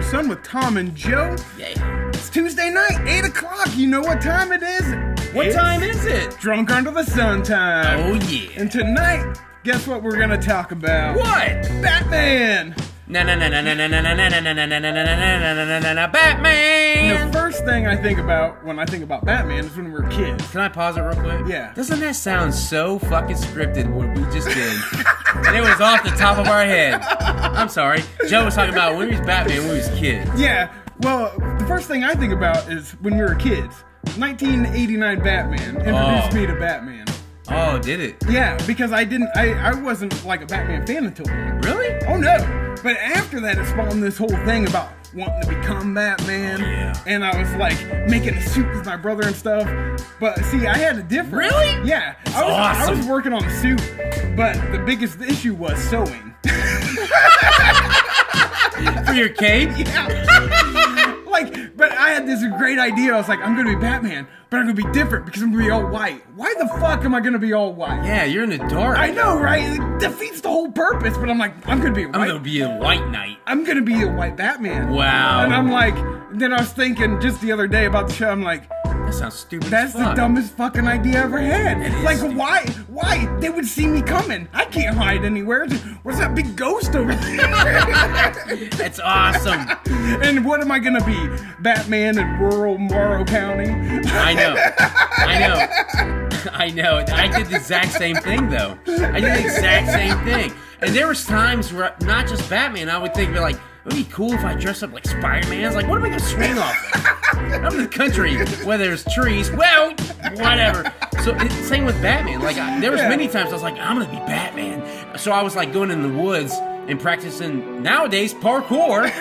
Sun with Tom and Joe. Yeah. It's Tuesday night, 8 o'clock. You know what time it is? What time is it? Drunk Under the Sun time. Oh, yeah. And tonight, guess what we're going to talk about? What? Batman. Batman! The first thing I think about when I think about Batman is when we were kids. Can I pause it real quick? Yeah. Doesn't that sound so fucking scripted what we just did? And it was off the top of our head. I'm sorry. Joe was talking about when he was Batman when we was kids. Yeah, well, the first thing I think about is when we were kids. 1989 Batman introduced me to Batman. Oh, did it? Yeah, because I wasn't like a Batman fan until then. Really? Oh no. But after that, it spawned this whole thing about wanting to become Batman. Oh, yeah. And I was like making a suit with my brother and stuff. But see, I had a different. Really? Yeah. I awesome. was working on the suit, but the biggest issue was sewing. For your cape? Yeah. But I had this great idea. I was like, I'm gonna be Batman, but I'm gonna be different because I'm gonna be all white. Why the fuck am I gonna be all white? Yeah, you're in the dark. I know, right? It defeats the whole purpose, but I'm like, I'm gonna be white. I'm gonna be a white knight. I'm gonna be a white Batman. Wow. And I'm like, then I was thinking just the other day about the show, I'm like, That sounds stupid that's as the fuck. dumbest fucking idea I ever had. It is Like, stupid. why? They would see me coming. I can't hide anywhere. Where's that big ghost over there? That's awesome. And what am I gonna be? Batman in rural Morrow County? I know. I did the exact same thing, though. I did the exact same thing. And there was times where, not just Batman, I would think, like, it would be cool if I dressed up like Spider-Man. I was like, what am I going to swing off of? I'm in the country where there's trees. Well, whatever. So, same with Batman. Like, there was many times I was like, I'm going to be Batman. So I was, like, going in the woods and practicing, nowadays, parkour.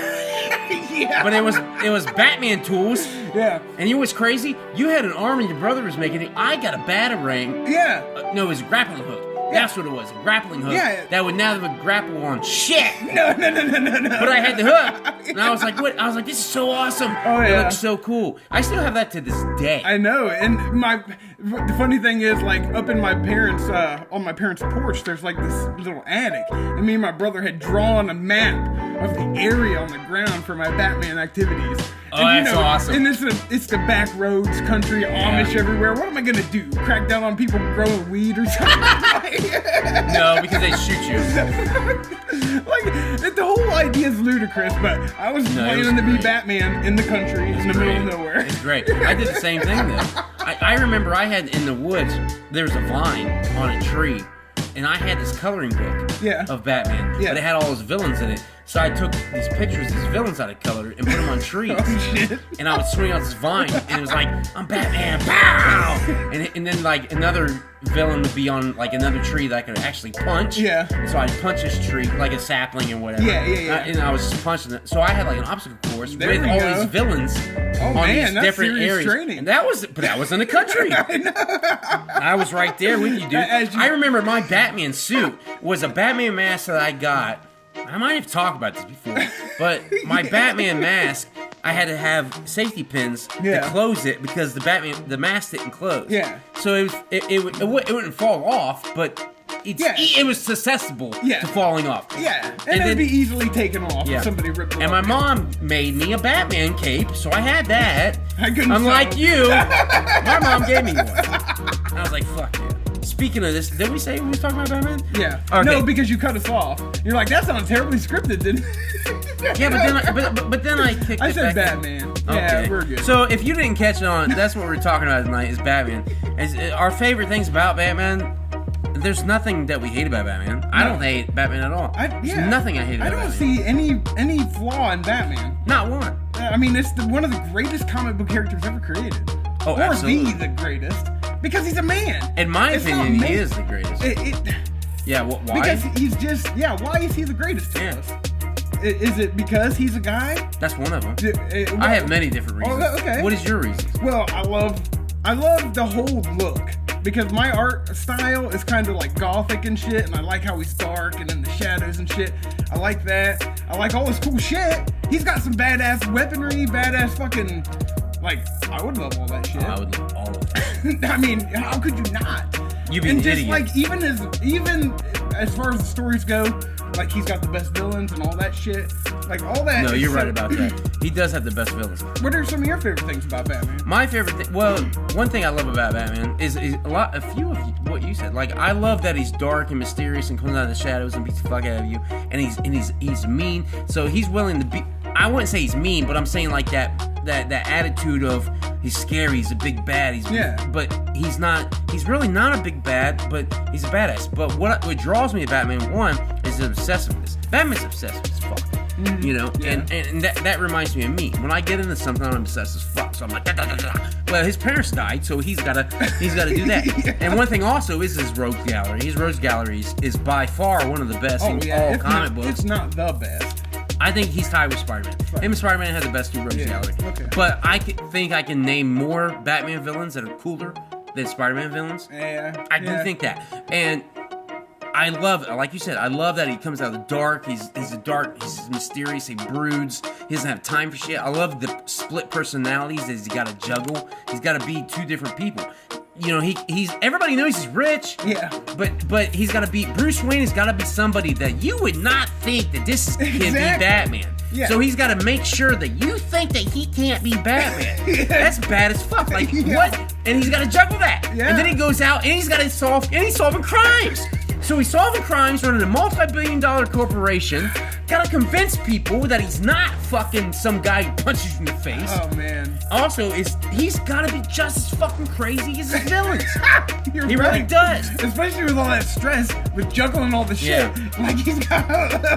Yeah. But it was Batman tools. Yeah. And you know what's crazy? You had an arm and your brother was making it. I got a batarang. Yeah. No, it was a grappling hook. That's what it was, a grappling hook. Yeah. That would never grapple on shit. No. But I had the hook. And I was like, what? I was like, this is so awesome. Oh, It yeah. looks so cool. I still have that to this day. I know, and the funny thing is, like, up in my parents' on my parents' porch, there's like this little attic, and me and my brother had drawn a map of the area on the ground for my Batman activities. Oh, And, that's awesome. And it's the back roads, country, Amish everywhere. What am I gonna do? Crack down on people growing weed or something? No, because they shoot you. The whole idea is ludicrous, but I was planning to be great. Batman in the country, in the middle of nowhere. It's great. I did the same thing, though. I remember I had, in the woods, there was a vine on a tree, and I had this coloring book of Batman. Yeah. But it had all those villains in it. So I took these pictures, these villains I colored, and put them on trees. Oh, shit. And I would swing out this vine, and it was like, I'm Batman, pow! And then, like, another villain would be on, like, another tree that I could actually punch. Yeah. And so I'd punch this tree, like a sapling or whatever. Yeah. And I was just punching it. So I had, like, an obstacle course There with we all go. these villains on man, these that's different serious areas. training. And that was in the country. I was right there with you, dude. I remember my Batman suit was a Batman mask that I got. I might have talked about this before, but my Batman mask, I had to have safety pins to close it because the mask didn't close. Yeah. So it wouldn't fall off, but it was susceptible to falling off. Yeah, and it'd be easily taken off if somebody ripped it And off. my mom made me a Batman cape, so I had that. I couldn't Unlike sew. you, my mom gave me one. I was like, fuck yeah. Speaking of this, did we say we was talking about Batman? Yeah. Okay. No, because you cut us off. You're like, that sounds terribly scripted, didn't it? Yeah, but then I kicked I it said back in. Batman. Yeah, Okay. we're good. So if you didn't catch on, that's what we're talking about tonight is Batman. Our favorite things about Batman. There's nothing that we hate about Batman. I don't hate Batman at all. There's nothing I hate about Batman. I don't see any flaw in Batman. Not one. I mean, it's one of the greatest comic book characters ever created. Oh, or absolutely. the greatest. Because he's a man. In my It's not opinion, he made- is the greatest. Yeah, why? Because he's just, why is he the greatest to us? Is it because he's a guy? That's one of them. Well, I have many different reasons. Oh, okay. What is your reason? Well, I love the whole look. Because my art style is kind of like gothic and shit, and I like how he's dark and in the shadows and shit. I like that. I like all his cool shit. He's got some badass weaponry, badass fucking, like, I would love all that shit. I would love all of it. I mean, how could you not? You'd be and an just idiot. like even as far as the stories go, like he's got the best villains and all that shit. Like all that. No, is you're so- right about that. He does have the best villains. What are some of your favorite things about Batman? My favorite thing, well, one thing I love about Batman is a few of what you said. Like, I love that he's dark and mysterious and comes out of the shadows and beats the fuck out of you. And he's mean. So he's willing to be. I wouldn't say he's mean, but I'm saying like that attitude of he's scary, he's a big bad. But he's not. He's really not a big bad, but he's a badass. But what draws me to Batman 1 is his obsessiveness. Batman's obsessive as fuck. You know, and that reminds me of me. When I get into something, I'm obsessed as fuck. So I'm like, da, da, da, da. Well, his parents died, so he's gotta do that. And one thing also is his rogues gallery. His rogues gallery is by far one of the best in all comic books. It's not the best. I think he's tied with Spider-Man. Him and Spider-Man have the best two rogues gallery. Okay. But I think I can name more Batman villains that are cooler than Spider-Man villains. Yeah. I do think that. And I love, like you said, I love that he comes out of the dark. He's mysterious, he broods, he doesn't have time for shit. I love the split personalities that he's got to juggle. He's got to be two different people. You know, he's everybody knows he's rich. Yeah. But he's got to be, Bruce Wayne has got to be somebody that you would not think that this can be Batman. Yeah. So he's got to make sure that you think that he can't be Batman. That's bad as fuck. Like, what? And he's got to juggle that. Yeah. And then he goes out and he's got to he's solving crimes. So he's solving crimes, running a multi-billion-dollar corporation. Gotta convince people that he's not fucking some guy who punches you in the face. Oh man. Also, he's gotta be just as fucking crazy as his villains. He really does. Especially with all that stress, with juggling all the shit. Like he's got.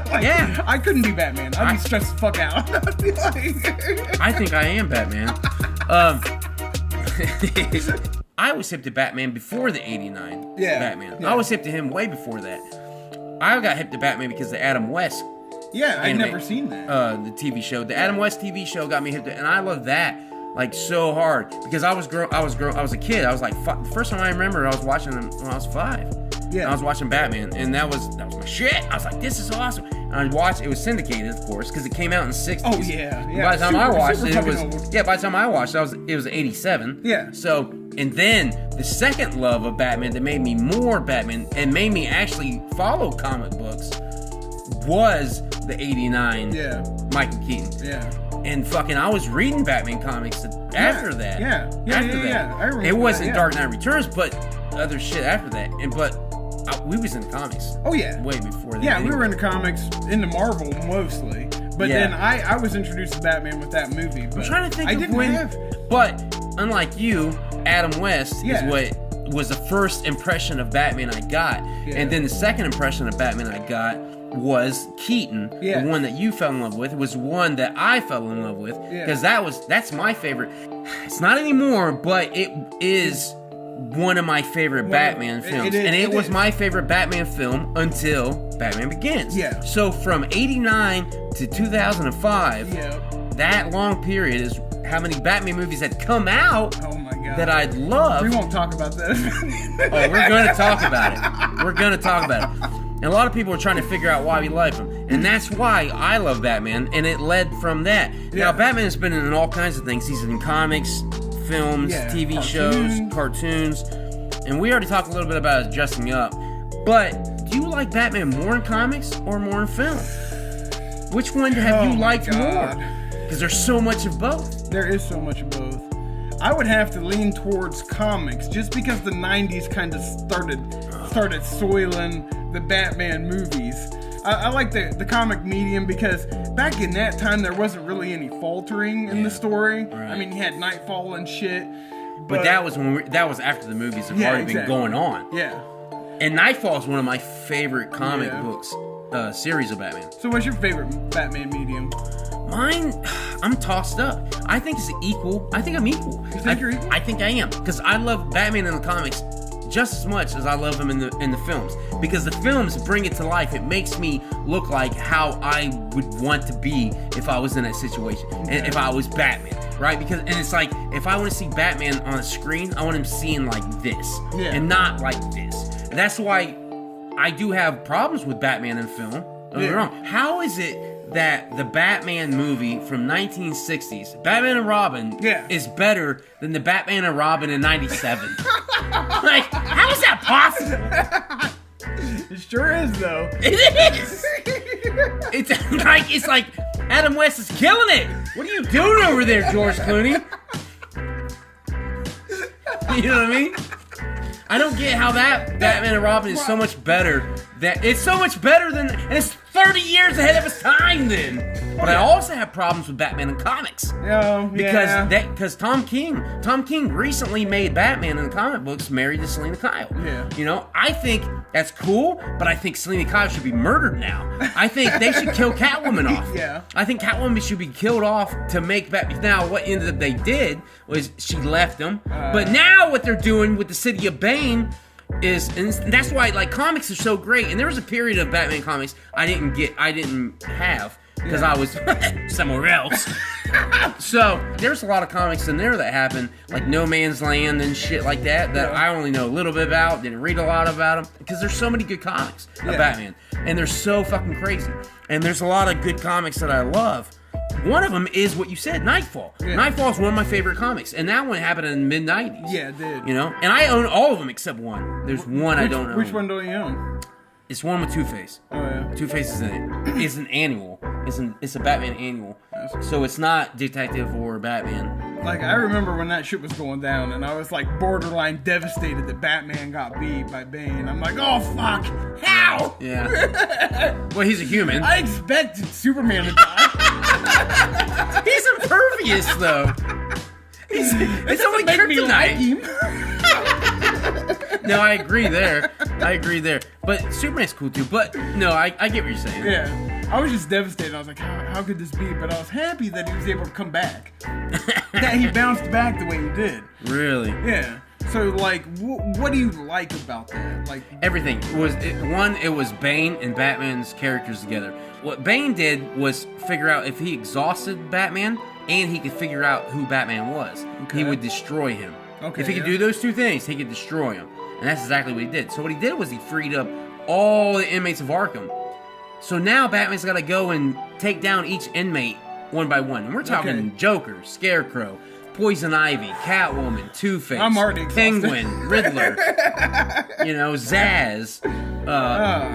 Like, I couldn't be Batman. I'd be stressed the fuck out. I'd be like, I think I am Batman. I was hip to Batman before the '89 Batman. Yeah. I was hip to him way before that. I got hip to Batman because of Adam West. Yeah, I'd never seen that. The TV show, the Adam West TV show, got me hip to, and I love that like so hard because I was a kid. I was like, the first time I remember, I was watching him when I was 5. Yeah, and I was watching Batman, and that was my shit. I was like, this is awesome. And I watched. It was syndicated, of course, because it came out in the '60s. Oh yeah. By the time I watched it, by the time I watched it, it was '87. Yeah. So, and then the second love of Batman that made me more Batman and made me actually follow comic books was the '89 Michael Keaton. Yeah. And fucking, I was reading Batman comics after that. Yeah. I remember it wasn't that, Dark Knight Returns, but other shit after that. We was in comics. Oh yeah. Way before that. Yeah, anyway. we were into comics, into Marvel mostly. But then I was introduced to Batman with that movie. But I'm trying to think of when. But unlike you, Adam West is what was the first impression of Batman I got, and then the second impression of Batman I got was Keaton, the one that you fell in love with. It was one that I fell in love with because that's my favorite. It's not anymore, but it is one of my favorite Batman films, and it was my favorite Batman film until Batman Begins. Yeah. So from '89 to 2005, that long period is how many Batman movies had come out. Oh my god. That I'd love. We won't talk about that. We're going to talk about it. We're going to talk about it. And a lot of people are trying to figure out why we like him. And that's why I love Batman, and it led from that. Now, Batman has been in all kinds of things. He's in comics, films, TV shows, cartoons. And we already talked a little bit about his dressing up. But do you like Batman more in comics or more in film? Which one have you liked more? Because there's so much of both. There is so much of both. I would have to lean towards comics just because the 90s kind of started soiling the Batman movies. I like the comic medium because back in that time there wasn't really any faltering in the story. Right. I mean, you had Nightfall and shit. But that was that was after the movies have already been going on. Yeah. And Nightfall is one of my favorite comic books series of Batman. So what's your favorite Batman medium? Mine, I'm tossed up. I think it's equal. I think I'm equal. You think you're equal? I think I am. Because I love Batman in the comics just as much as I love him in the films. Because the films bring it to life. It makes me look like how I would want to be if I was in that situation. And if I was Batman. Right? And it's like, if I want to see Batman on a screen, I want him seeing like this. Yeah. And not like this. And that's why I do have problems with Batman in film. Don't get me wrong. How is it that the Batman movie from 1960s, Batman and Robin, is better than the Batman and Robin in '97? Like, how is that possible? It sure is, though. It is. It's like Adam West is killing it. What are you doing over there, George Clooney? You know what I mean? I don't get how that Batman and Robin is so much better. It's so much better than, and it's 30 years ahead of its time then. But I also have problems with Batman in comics. Because Tom King recently made Batman in the comic books married to Selena Kyle. Yeah. You know, I think that's cool, but I think Selena Kyle should be murdered now. I think they should kill Catwoman off. Yeah. I think Catwoman should be killed off to make Batman. Now, what ended up they did was she left him. But now what they're doing with the City of Bane is, and that's why like comics are so great. And there was a period of Batman comics I didn't have because I was somewhere else. So there's a lot of comics in there that happen, like No Man's Land and shit like that I only know a little bit about, didn't read a lot about them, because there's so many good comics of Batman, and they're so fucking crazy. And there's a lot of good comics that I love. One of them is what you said, Nightfall. Yeah. Nightfall is one of my favorite comics, and that one happened in the mid-90s. Yeah, it did. You know, and I own all of them except one. There's one I don't own. Which one don't you own? It's one with Two-Face. Oh, yeah. Two-Face is in it. It's an annual. It's a Batman annual. So it's not Detective or Batman. Like, I remember when that shit was going down, and I was, like, borderline devastated that Batman got beat by Bane. I'm like, oh, fuck! How? Yeah. Well, he's a human. I expected Superman to die. He's impervious, though. It's only kryptonite. No, I agree there. But Superman's cool, too. But, no, I get what you're saying. Yeah. I was just devastated. I was like, how could this be? But I was happy that he was able to come back. That he bounced back the way he did. Really? Yeah. So, like, what do you like about that? Like everything. It was Bane and Batman's characters together. What Bane did was figure out if he exhausted Batman and he could figure out who Batman was, he would destroy him. Okay, if he could do those two things, he could destroy him. And that's exactly what he did. So what he did was he freed up all the inmates of Arkham. So now Batman's got to go and take down each inmate one by one. And we're talking Joker, Scarecrow, Poison Ivy, Catwoman, Two-Face, I'm already exhausted. Penguin, Riddler, Zaz,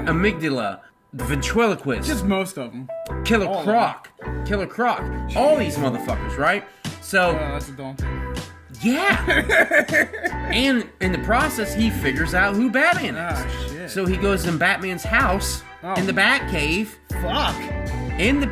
Amygdala, the Ventriloquist. Just most of them. Killer Croc. All these motherfuckers, right? So, that's a daunting. Yeah. And in the process, he figures out who Batman is. Oh, shit. So he goes in Batman's house, in the Batcave. Fuck. And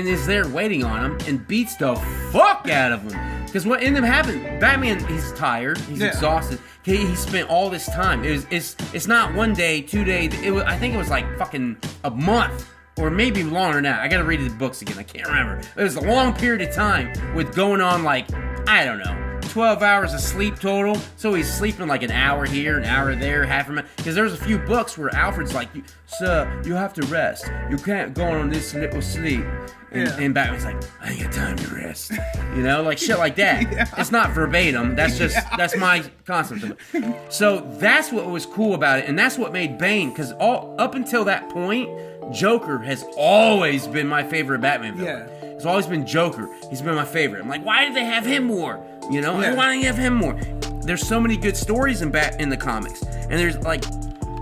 is there waiting on him and beats the fuck out of him. Because what ended up happening, Batman, he's tired, he's exhausted. He spent all this time. It's not 1 day, 2 days. I think it was like fucking a month. Or maybe longer now. I gotta read the books again. I can't remember. It was a long period of time with going on like, I don't know, 12 hours of sleep total. So he's sleeping like an hour here, an hour there, half a minute. Because there's a few books where Alfred's like, sir, you have to rest. You can't go on this little sleep. And Batman's like, I ain't got time to rest. Like shit like that. It's not verbatim. That's just, that's my concept of it. So that's what was cool about it. And that's what made Bane, because up until that point, Joker has always been my favorite Batman villain. Yeah. It's always been Joker. He's been my favorite. I'm like, why did they have him more? Why didn't they have him more? There's so many good stories in the comics. And there's like,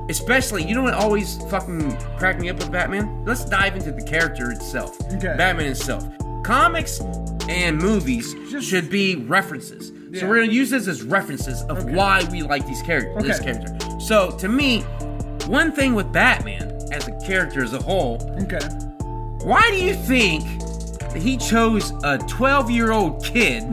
especially, you know what always fucking cracked me up with Batman? Let's dive into the character itself. Okay. Batman itself. Comics and movies should be references. Yeah. So we're going to use this as references of why we like these characters. This character. So to me, one thing with Batman as a character as a whole. Okay. Why do you think that he chose a 12-year-old kid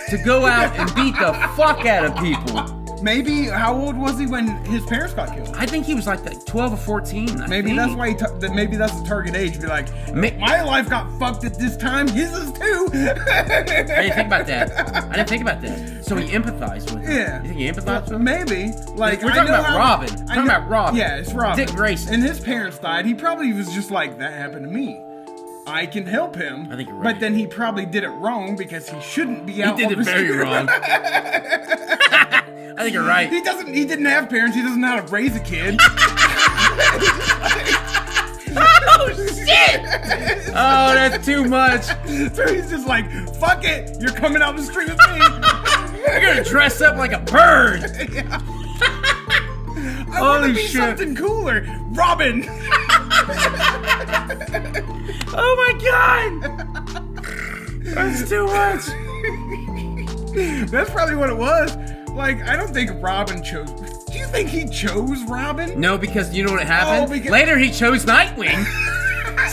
to go out and beat the fuck out of people? Maybe, how old was he when his parents got killed? I think he was like 12 or 14. Maybe that's why maybe that's the target age. Be like, my life got fucked at this time. His is too. I didn't think about that. So he empathized with him. Yeah. You think he empathized with him? Maybe. Like, we're talking about Robin. We're talking about Robin. Yeah, it's Robin. Dick Grayson. And his parents died. He probably was just like, that happened to me. I can help him. I think you're right. But then he probably did it wrong because he shouldn't be out. He did it very wrong. I think you're right. He didn't have parents. He doesn't know how to raise a kid. Oh, shit! Oh, that's too much. So he's just like, fuck it. You're coming out the street with me. You're gonna dress up like a bird. I want to Holy be shit. something cooler. Robin. Oh my god! That's too much. That's probably what it was. Like, I don't think Robin chose. Do you think he chose Robin? No, because you know what happened? Oh, because- Later he chose Nightwing.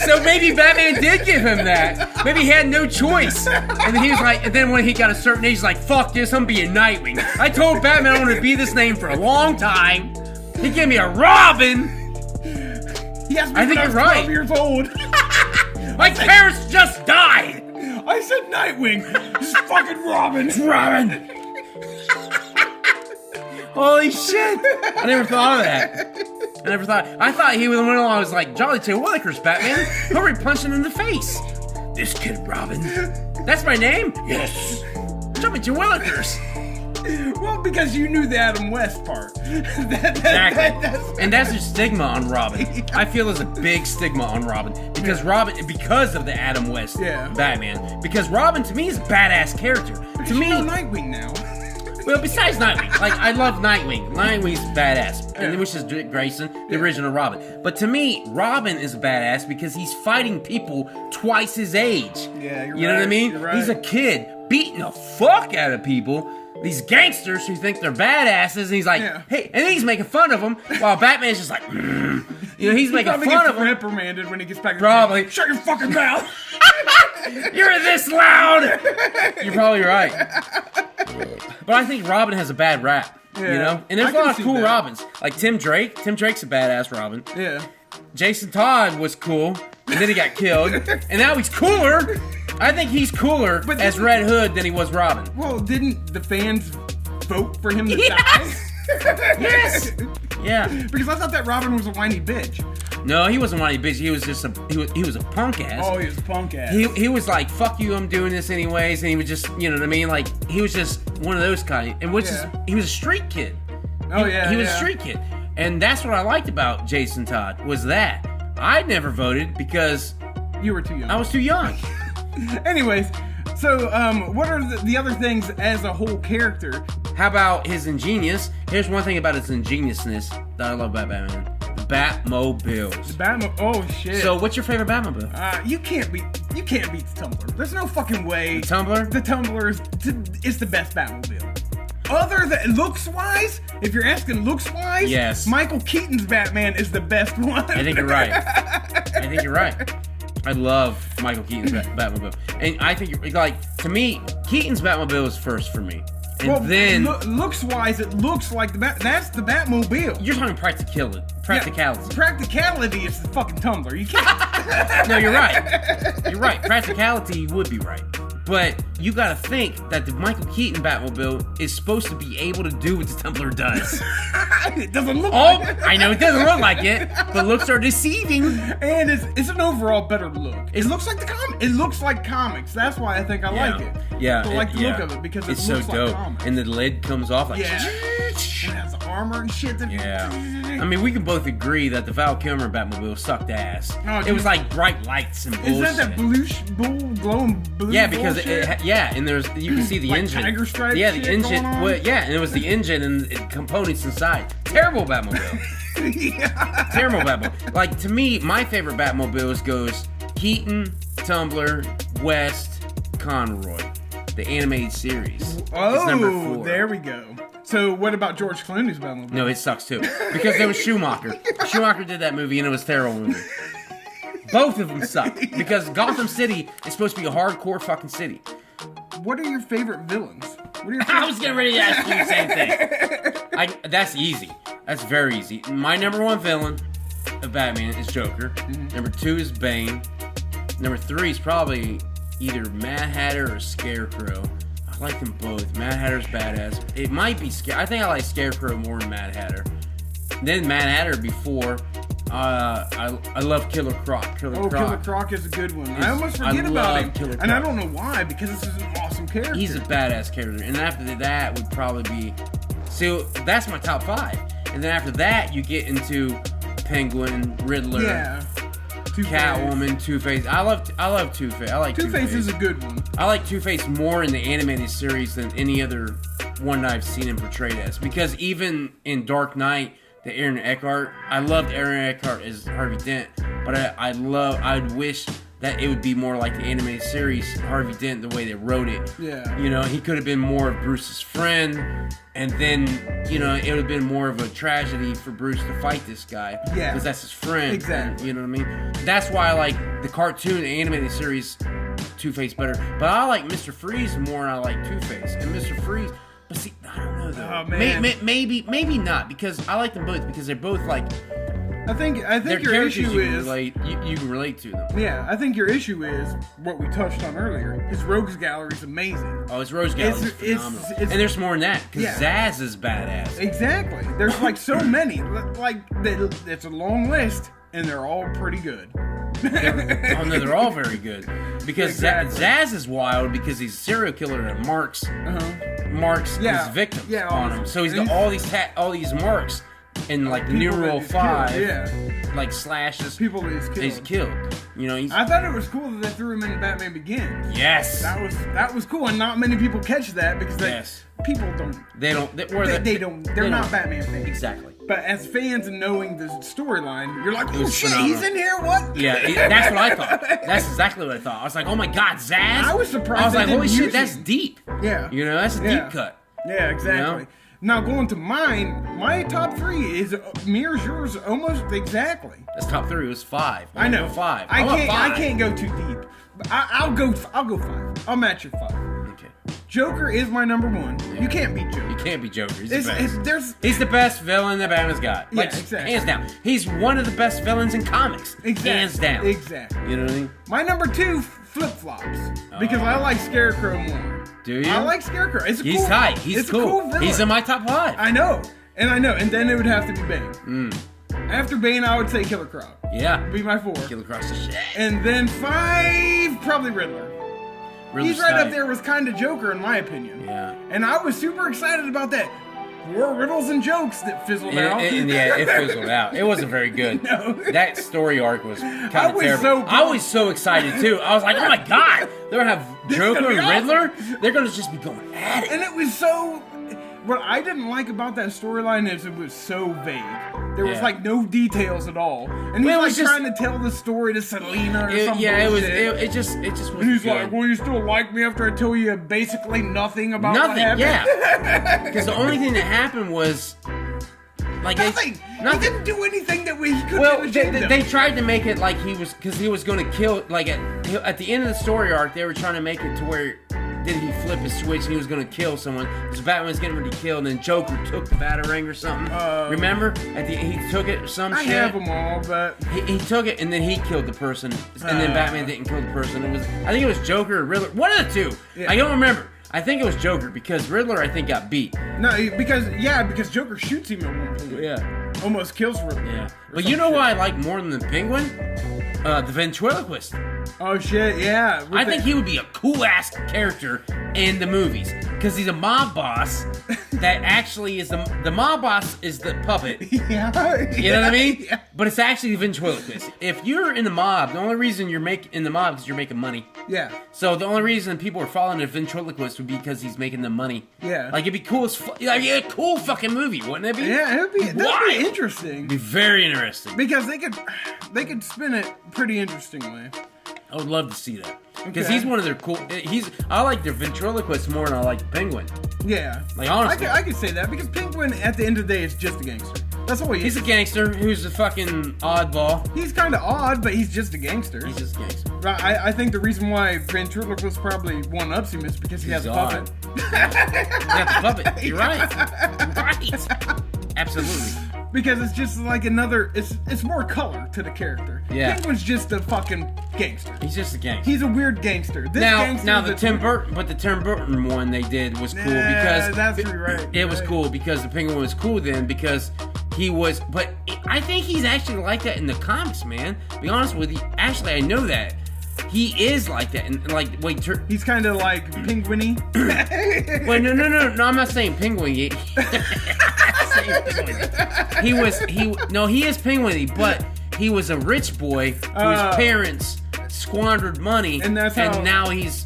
So maybe Batman did give him that. Maybe he had no choice. And then he was like, and then when he got a certain age, he's like, fuck this, I'm being Nightwing. I told Batman I wanted to be this name for a long time. He gave me a Robin. Yes, I think when you're was right. 12 years old. My parents just died. I said Nightwing. It's fucking Robin. Robin. Holy shit. I never thought of that. I thought he was the one who was like, Jolly Two Willikers, Batman. Hurry, punch him in the face. This kid, Robin. That's my name? Yes. Jump Two Willikers. Well, because you knew the Adam West part. Exactly. And that's a stigma on Robin. I feel there's a big stigma on Robin. Because because of the Adam West Batman. Because Robin, to me, is a badass character. To me, Nightwing now. well, besides Nightwing, like, I love Nightwing. Nightwing's badass. And which is Dick Grayson, the original Robin. But to me, Robin is a badass because he's fighting people twice his age. Yeah, you're right. You know what I mean? You're right. He's a kid beating the fuck out of people. These gangsters who think they're badasses, and he's like, hey, and then he's making fun of them, while Batman's just like, you know, he's making fun of them. Reprimanded when he gets back. Probably. Shut your fucking mouth. You're this loud. You're probably right. But I think Robin has a bad rap, you know? And there's a lot of cool Robins. Like Tim Drake. Tim Drake's a badass Robin. Yeah. Jason Todd was cool, and then he got killed, and now he's cooler. I think he's cooler as Red Hood than he was Robin. Well, didn't the fans vote for him to die? Yes. Yeah. Because I thought that Robin was a whiny bitch. No, he wasn't whiny bitch. He was just he was a punk ass. Oh, he was a punk ass. He was like, fuck you, I'm doing this anyways, and he was just, you know what I mean? Like, he was just one of those kind, and he was a street kid. Oh, He was a street kid. And that's what I liked about Jason Todd, was that. I never voted because you were too young. I was too young. Anyways, so what are the other things as a whole character? How about his ingenious? Here's one thing about his ingeniousness that I love about Batman. The Batmobiles. Oh shit. So what's your favorite Batmobile? You can't beat the Tumbler. There's no fucking way. The Tumbler? The Tumbler is the best Batmobile. Other than looks-wise, if you're asking looks-wise, yes, Michael Keaton's Batman is the best one. I think you're right. I love Michael Keaton's Batmobile. And I think, like, to me, Keaton's Batmobile is first for me. And then... looks-wise, it looks like that's the Batmobile. You're talking practicality. Yeah, practicality is the fucking Tumbler. You can't... No, you're right. You're right. Practicality would be right. But you gotta think that the Michael Keaton Batmobile is supposed to be able to do what the Tumbler does. It doesn't look like it. I know it doesn't look like it, but looks are deceiving. And it's an overall better look. It looks like it looks like comics. That's why I think I like it. Yeah. I like the look of it because it's looks so dope. Like comics. And the lid comes off like... Yeah. It has armor and shit. I mean, we can both agree that the Val Kilmer Batmobile sucked ass. Oh, it was like bright lights and bullshit. Is that glowing blue? Yeah, because and there's you can see the like engine. Tiger stripe. Yeah, the engine. Well, yeah, and it was the engine and components inside. Terrible Batmobile. Terrible Batmobile. Like, to me, my favorite Batmobiles goes Keaton, Tumbler, West, Conroy. The animated series. Oh, it's number 4. There we go. So what about George Clooney's Batmobile? No, it sucks too. Because there was Schumacher. Schumacher did that movie and it was a terrible movie. Both of them suck. Because Gotham City is supposed to be a hardcore fucking city. What are your favorite villains? I was getting ready to ask you the same thing. That's easy. That's very easy. My number 1 villain of Batman is Joker. Mm-hmm. Number 2 is Bane. Number 3 is probably either Mad Hatter or Scarecrow. I like them both. Mad Hatter's badass. It might be I think I like Scarecrow more than Mad Hatter. Then Mad Hatter before. I love Killer Croc. Killer Croc is a good one. I almost forget about him. Killer Croc. And I don't know why, because this is an awesome character. He's a badass character. And after that would probably be... So, that's my top 5. And then after that, you get into Penguin, Riddler... Yeah. Catwoman, Two-Face. I love Two-Face. I like Two-Face is a good one. I like Two-Face more in the animated series than any other one I've seen him portrayed as. Because even in Dark Knight, the Aaron Eckhart. I loved Aaron Eckhart as Harvey Dent, but I'd wish that it would be more like the animated series Harvey Dent, the way they wrote it. Yeah. You know, he could have been more of Bruce's friend, and then, you know, it would have been more of a tragedy for Bruce to fight this guy. Yeah. Because that's his friend. Exactly. You know what I mean? That's why I like the cartoon animated series Two-Face better. But I like Mr. Freeze more than I like Two-Face. And Mr. Freeze, but see, I don't know though. Oh, man. Maybe not, because I like them both because they're both like, I think their your characters issue you is can relate to them. yeah. I think your issue is what we touched on earlier. His rogues gallery is amazing. Oh, his Rose Gallery is phenomenal. it's- and there's more than that, because Yeah. Zaz is badass. Exactly. There's like so many. Like it's a long list, and they're all pretty good. Oh no, they're all very good. Because Exactly. Zaz is wild because he's a serial killer that marks Yeah. his victims Yeah, on him. So he's got he's- all these marks in like the People that numeral he's killed, 5, yeah. like slashes. People that He's killed. You know, he's I thought it was cool that they threw him in Batman Begins. yes. That was cool, and not many people catch that because Yes. people don't. They don't. They're not Batman fans. Exactly. But as fans and knowing the storyline, you're like, oh was shit, phenomenal. he's in here. What? Yeah, that's what I thought. That's exactly what I thought. I was like, oh my god, Zaz. I was surprised I was they like, holy didn't shit, use that's him. deep. Yeah. You know, that's a Yeah. deep cut. Yeah, exactly. You Now going to mine, my top 3 is mirrors yours almost exactly. That's top 3 was 5. I know. Go 5. I want can't. 5. I can't go too deep. But I'll go 5. I'll match your 5. Okay. Joker is my number 1. You can't beat Joker. You can't be Joker. He's the best. There's He's the best villain that Batman's got. Like, Yeah, exactly. hands down. He's one of the best villains in comics. Exactly. Hands down. Exactly. You know what I mean? my number 2 flip flops because I like Scarecrow more. Do you? I like Scarecrow. It's a He's cool, tight. He's it's cool. A cool villain. He's in my top 5. I know, and then it would have to be Bane. After Bane, I would say Killer Croc. Yeah. Be my 4. Kill across the shit. And then 5, probably Riddler. Really He's right tight. up there with kind of Joker in my opinion. Yeah. And I was super excited about that. 4 riddles and jokes that fizzled out. Yeah, it fizzled out. It wasn't very good. No. That story arc was kind I of was terrible. so I was so excited too. I was like, oh my god, they're gonna have This is Joker gonna be and awesome. Riddler. They're gonna just be going at it. And it was so. What I didn't like about that storyline is it was so vague. There was Yeah. like no details at all, and he's Well, it like was just- trying to tell the story to Selena or something. It was. It just wasn't And he's good. like, "Well, you still like me after I tell you basically nothing about what Nothing. happened?" Yeah. Because the only thing that happened was like Nothing. He didn't do anything that he could Well, have they tried to make it like he was, because he was going to kill, like at the end of the story arc, they were trying to make it to where did he flip his switch and he was going to kill someone. So Batman was getting ready to kill, and then Joker took the Batarang or something. Remember? He took it or some I shit. have them all, but He took it and then he killed the person, and then Batman didn't kill the person. I think it was Joker or Riddler, one of the two. Yeah. I don't remember. I think it was Joker because Riddler I think got beat. no, because Joker shoots him at one point. Yeah. Almost kills Riddler. Yeah. Or But some you know shit. what I like more than the Penguin? The ventriloquist. Oh shit, yeah. I think he would be a cool ass character in the movies because he's a mob boss that actually is the mob boss is the puppet. Yeah. You know what I mean? Yeah. But it's actually the ventriloquist. If you're in the mob, the only reason you're in the mob is you're making money. Yeah. So the only reason people are following a ventriloquist would be because he's making them money. Yeah. Like it'd be cool as like a cool fucking movie, wouldn't it be? Yeah, that'd be Wild. interesting. It'd be very interesting. Because they could spin it pretty interestingly. I would love to see that. Because Okay. he's one of their cool. I like their ventriloquist more than I like the Penguin. Yeah. Like, honestly. I could say that because Penguin at the end of the day is just a gangster. That's all he He's is. a gangster who's a fucking oddball. He's kind of odd, but he's just a gangster. He's just a gangster. I think the reason why Ventriloquist probably one-ups him is because he has a He's puppet. He got the puppet. You're right. Right. Absolutely. Because it's just like another. It's more color to the character. Yeah. Penguin's just a fucking gangster. He's just a gangster. He's a weird gangster. This Now gangster the is Tim Burton one they did was cool because that's right. it was cool because the Penguin was cool then because he was. But I think he's actually like that in the comics, man. To be honest with you, actually I know that he is like that. And like wait, He's kind of like Penguin-y. wait, no. I'm not saying Penguin. He is Penguin, but he was a rich boy whose parents squandered money, And that's how- now he's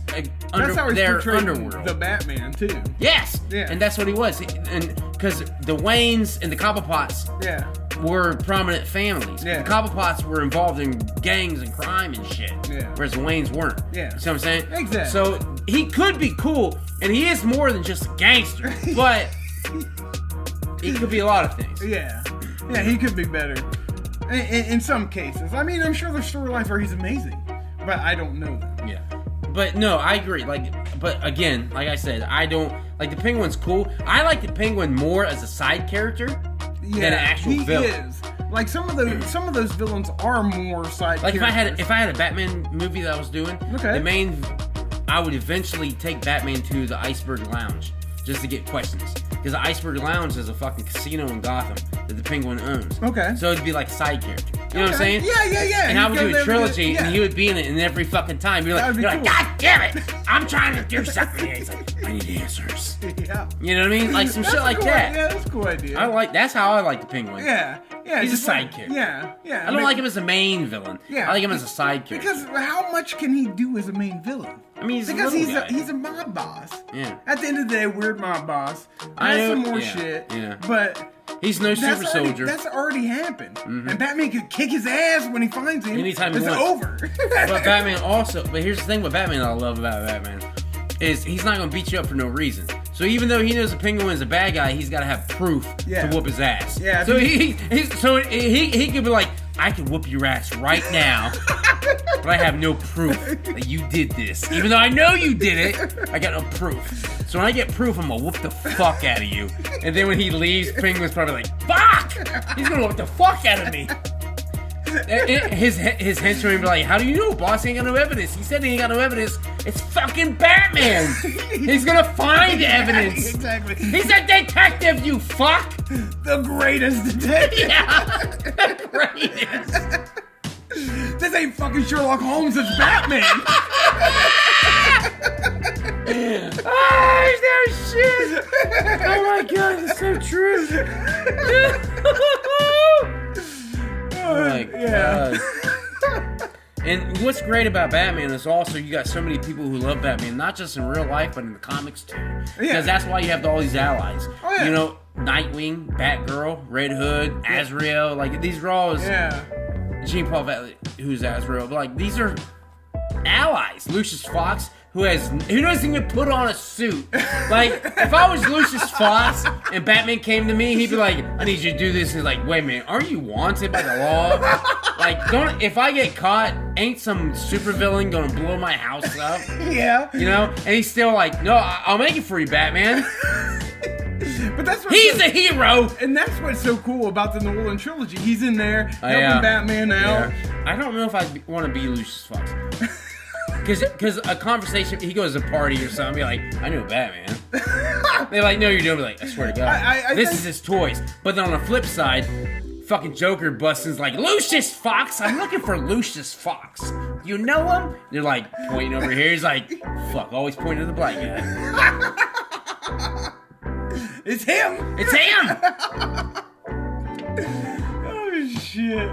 That's how he's their portrayed underworld. the Batman too. Yes, Yeah. and that's what he was. And because the Waynes and the Cobblepots Yeah. were prominent families. Yeah. The Cobblepots were involved in gangs and crime and shit. Yeah. Whereas the Waynes weren't. Yeah. You see what I'm saying? Exactly. So he could be cool, and he is more than just a gangster, but he could be a lot of things. Yeah. Yeah, he could be better. In some cases. I mean, I'm sure there's storylines where he's amazing, but I don't know them. Yeah. But no, I agree. But again, like I said, I don't like the Penguin's cool. I like the Penguin more as a side character than an actual villain. Is. Like some of those villains are more side. Like characters. if I had a Batman movie that I was doing, Okay. I would eventually take Batman to the Iceberg Lounge just to get questions. Because the Iceberg Lounge is a fucking casino in Gotham that the Penguin owns. Okay. So it'd be like a side character. You know what I'm saying? Yeah. And I would He'd do go a there trilogy, yeah. and he would be in it in every fucking time. You're That'd like, be cool. God damn it! I'm trying to do something. And he's like, I need answers. Yeah. You know what I mean? Like some That's shit a like cool that. Yeah, that's a cool idea. That's how I like the Penguin. Yeah. He's a just side character. Yeah. I don't like him as a main villain. Yeah. I like him as a side character. Because how much can he do as a main villain? I mean, he's a Because little guy. he's a mob boss. Yeah. At the end of the day, weird mob boss. I Has some know- more yeah, shit. yeah. But He's no super soldier. That's already happened. And Batman could kick his ass when he finds him. Anytime he it's wants. over. But Batman also, but here's the thing with Batman that I love about Batman is he's not gonna beat you up for no reason. So even though he knows the Penguin is a bad guy, he's gotta have proof Yeah. to whoop his ass. Yeah, So he could be like, I can whoop your ass right now, but I have no proof that you did this. Even though I know you did it, I got no proof. So when I get proof, I'm gonna whoop the fuck out of you. And then when he leaves, Penguin's probably like, fuck! He's gonna whoop the fuck out of me. His henchman be like, how do you know? Boss ain't got no evidence. He said he ain't got no evidence. It's fucking Batman. He's gonna find evidence. Exactly. He's a detective, you fuck. The greatest detective. Yeah, the greatest. This ain't fucking Sherlock Holmes, it's Batman. Oh, no shit. Oh my god, it's so true. Oh my Yeah. god. And what's great about Batman is also you got so many people who love Batman, not just in real life, but in the comics too. Because that's why you have all these allies. Oh, yeah. You know, Nightwing, Batgirl, Red Hood, Azrael, like these are all Jean Paul Valley, who's Azrael, but like these are allies. Lucius Fox, who doesn't even put on a suit. Like, if I was Lucius Fox and Batman came to me, he'd be like, I need you to do this. He's like, wait a minute, aren't you wanted by the law? Like, if I get caught, ain't some supervillain gonna blow my house up? Yeah. You know? And he's still like, no, I'll make it for you, Batman. But that's what He's a hero! And that's what's so cool about the Nolan trilogy. He's in there helping yeah. Batman out. Yeah. I don't know if I want to be Lucius Fox. Because a conversation, he goes to a party or something, be like, I know Batman. They're like, no, you don't. Be like, I swear to God. I this think- is his toys. But then on the flip side, fucking Joker busts in's like, Lucius Fox? I'm looking for Lucius Fox. You know him? They're like, pointing over here. He's like, fuck, always pointing to the black guy. It's him. It's him! Oh, shit.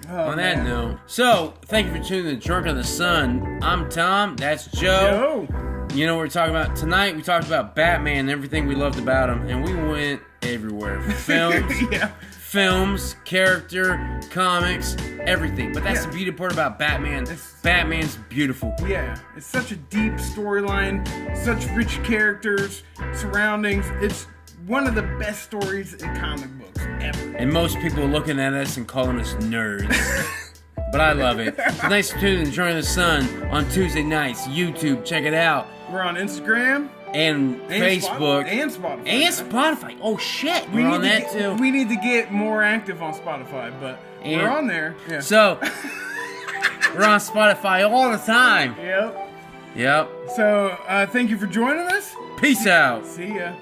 Oh, On that man. note, so thank you for tuning in to Drunk on the Sun. I'm Tom. That's Joe. You know what we're talking about tonight? We talked about Batman and everything we loved about him, and we went everywhere. Films, Yeah. films, character, comics, everything. But that's the beauty part about Batman. Batman's beautiful. Yeah, it's such a deep storyline, such rich characters, surroundings. It's one of the best stories in comic books ever. And most people are looking at us and calling us nerds. But I love it. So thanks for tuning in to Drunk on the Sun on Tuesday nights. YouTube, check it out. We're on Instagram And Facebook. and Spotify. And Spotify. Oh shit, we're on that too. We need to get more active on Spotify, but And- we're on there. Yeah. So, we're on Spotify all the time. Yep. Yep. So, thank you for joining us. Peace out. See ya.